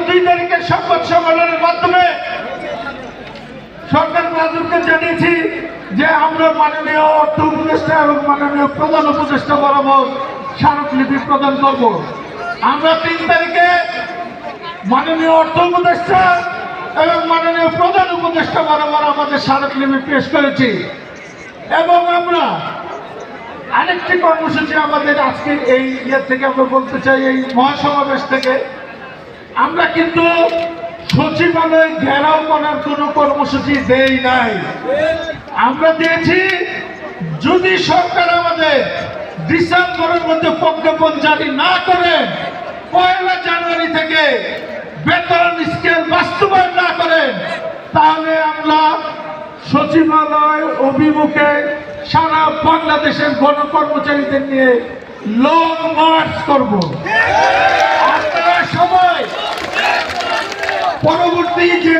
2 তারিখের সংবাদ সম্মেলনের মাধ্যমে সরকার প্রধানকে জানিয়েছি যে আমরা মাননীয় অর্থ উপদেষ্টা এবং মাননীয় প্রধান উপদেষ্টা বরাবর স্মারকলিপি প্রদান করব। আমরা 3 তারিখে মাননীয় অর্থ উপদেষ্টা এবং মাননীয় প্রধান উপদেষ্টা বরাবর আমাদের স্মারকলিপি পেশ করেছি এবং আমরা আরেকটি কর্মসূচি আমাদের আজকে এই থেকে আমরা বলতে চাই, এই মহাসমাবেশ থেকে আমরা কিন্তু সচিবালয় ঘেরাও করার কোনো কর্মসূচি দেই নাই। আমরা দিয়েছি যদি সরকার আমাদের ডিসেম্বরের মধ্যে প্রজ্ঞাপন জারি না করে 1 জানুয়ারি থেকে বেতন স্কেল বাস্তবায়ন না করেন তাহলে আমরা সচিবালয় অভিমুখে সারা বাংলাদেশের গণকর্মচারীদের নিয়ে লং মার্চ করব। আপনারা সবাই পরবর্তী যে